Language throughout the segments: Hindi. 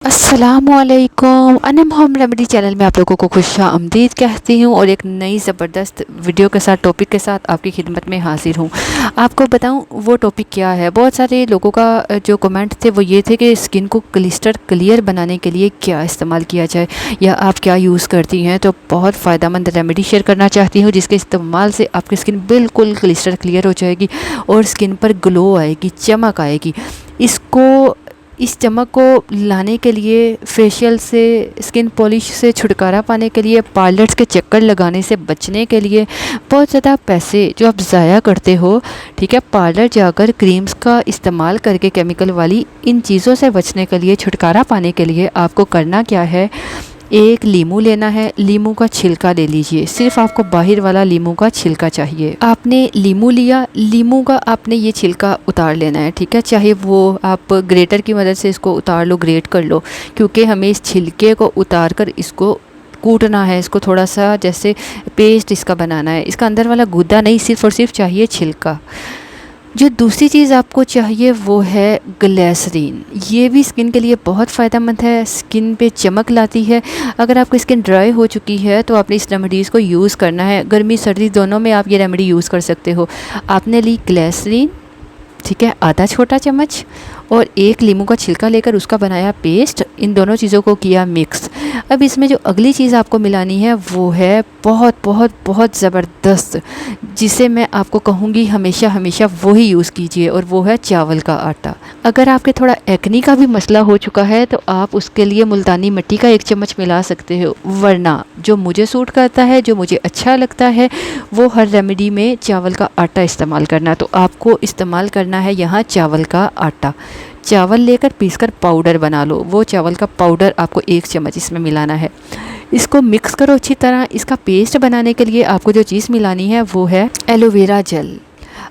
अस्सलामुअलैकुम। अनम होम रेमेडी चैनल में आप लोगों को खुशामदीद कहती हूँ और एक नई ज़बरदस्त वीडियो के साथ टॉपिक के साथ आपकी खिदमत में हाजिर हूँ। आपको बताऊँ वो टॉपिक क्या है। बहुत सारे लोगों का जो कमेंट थे वो ये थे कि स्किन को क्लिस्टर क्लियर बनाने के लिए क्या इस्तेमाल किया जाए या आप क्या यूज़ करती हैं। तो बहुत फ़ायदेमंद रेमेडी शेयर करना चाहती हूँ जिसके इस्तेमाल से आपकी स्किन बिल्कुल क्लिस्टर क्लियर हो जाएगी और स्किन पर ग्लो आएगी, चमक आएगी। इस चमक को लाने के लिए, फेशियल से, स्किन पॉलिश से छुटकारा पाने के लिए, पार्लर्स के चक्कर लगाने से बचने के लिए, बहुत ज़्यादा पैसे जो आप ज़ाया करते हो, ठीक है, पार्लर जाकर क्रीम्स का इस्तेमाल करके केमिकल वाली, इन चीज़ों से बचने के लिए, छुटकारा पाने के लिए आपको करना क्या है। एक लीमू लेना है, लीमू का छिलका ले लीजिए। सिर्फ आपको बाहर वाला लीमू का छिलका चाहिए। आपने लीमू लिया, लीमू का आपने ये छिलका उतार लेना है, ठीक है। चाहे वो आप ग्रेटर की मदद से इसको उतार लो, ग्रेट कर लो, क्योंकि हमें इस छिलके को उतार कर इसको कूटना है। इसको थोड़ा सा जैसे पेस्ट इसका बनाना है। इसका अंदर वाला गूदा नहीं, सिर्फ और सिर्फ चाहिए छिलका। जो दूसरी चीज़ आपको चाहिए वो है ग्लिसरीन। ये भी स्किन के लिए बहुत फ़ायदेमंद है, स्किन पे चमक लाती है। अगर आपकी स्किन ड्राई हो चुकी है तो आपने इस रेमेडीज़ को यूज़ करना है। गर्मी सर्दी दोनों में आप ये रेमेडी यूज़ कर सकते हो। आपने ली ग्लिसरीन, ठीक है, आधा छोटा चम्मच, और एक लीमू का छिलका लेकर उसका बनाया पेस्ट। इन दोनों चीज़ों को किया मिक्स। अब इसमें जो अगली चीज़ आपको मिलानी है वो है बहुत बहुत बहुत ज़बरदस्त, जिसे मैं आपको कहूँगी हमेशा हमेशा वो ही यूज़ कीजिए, और वो है चावल का आटा। अगर आपके थोड़ा एक्नी का भी मसला हो चुका है तो आप उसके लिए मुल्तानी मिट्टी का 1 चम्मच मिला सकते हो, वरना जो मुझे सूट करता है, जो मुझे अच्छा लगता है, वो हर रेमेडी में चावल का आटा इस्तेमाल करना। तो आपको इस्तेमाल करना है यहाँ चावल का आटा। चावल लेकर पीसकर पाउडर बना लो। वो चावल का पाउडर आपको 1 चम्मच इसमें मिलाना है। इसको मिक्स करो अच्छी तरह। इसका पेस्ट बनाने के लिए आपको जो चीज़ मिलानी है वो है एलोवेरा जेल।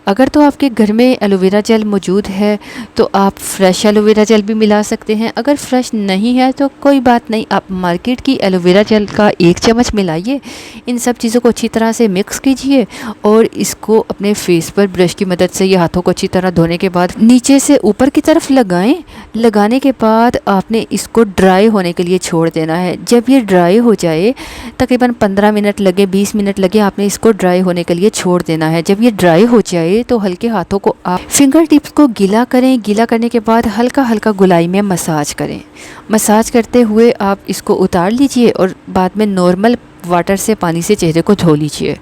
अगर तो आपके घर में एलोवेरा जेल मौजूद है तो आप फ्रेश एलोवेरा जेल भी मिला सकते हैं। अगर फ्रेश नहीं है तो कोई बात नहीं, आप मार्केट की एलोवेरा जेल का 1 चम्मच मिलाइए। इन सब चीज़ों को अच्छी तरह से मिक्स कीजिए और इसको अपने फेस पर ब्रश की मदद से या हाथों को अच्छी तरह धोने के बाद नीचे से ऊपर की तरफ लगाएं। लगाने के बाद आपने इसको ड्राई होने के लिए छोड़ देना है। जब ये ड्राई हो जाए, तकरीबन 15 मिनट लगे, 20 मिनट लगे, आपने इसको ड्राई होने के लिए छोड़ देना है। जब ये ड्राई हो जाए तो हल्के हाथों को आप फिंगर टिप्स को गीला करें। गीला करने के बाद हल्का हल्का गुलाई में मसाज करें। मसाज करते हुए आप इसको उतार लीजिए और बाद में नॉर्मल वाटर से, पानी से चेहरे को धो लीजिए।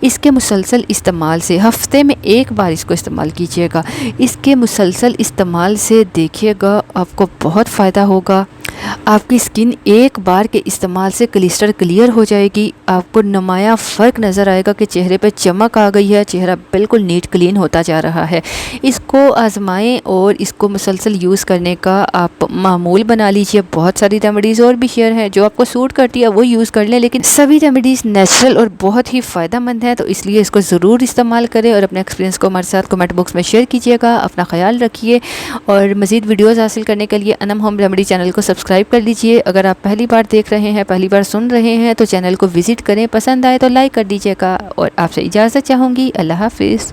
इसके मुसलसल इस्तेमाल से, हफ्ते में 1 बार इसको इस्तेमाल कीजिएगा। इसके मुसलसल इस्तेमाल से देखिएगा आपको बहुत फ़ायदा होगा। आपकी स्किन 1 बार के इस्तेमाल से क्लिस्टर क्लियर हो जाएगी। आपको नुमाया फ़र्क नज़र आएगा कि चेहरे पे चमक आ गई है, चेहरा बिल्कुल नीट क्लीन होता जा रहा है। इसको आजमाएं और इसको मुसलसल यूज़ करने का आप मामूल बना लीजिए। बहुत सारी रेमेडीज़ और भी शेयर हैं, जो आपको सूट करती है वो यूज़ कर लें, लेकिन सभी रेमेडीज़ नेचुरल और बहुत ही फ़ायदेमंद हैं। तो इसलिए इसको ज़रूर इस्तेमाल करें और अपने एक्सपीरियंस को हमारे साथ कमेंट बॉक्स में शेयर कीजिएगा। अपना ख्याल रखिए और मज़ीद वीडियोज़ हासिल करने के लिए अनम होम रेमेडी चैनल को सब्सक्राइब कर लीजिए। अगर आप पहली बार देख रहे हैं, पहली बार सुन रहे हैं, तो चैनल को विज़िट करें। पसंद आए तो लाइक कर दीजिएगा और आपसे इजाज़त चाहूँगी। अल्लाह हाफ़िज़।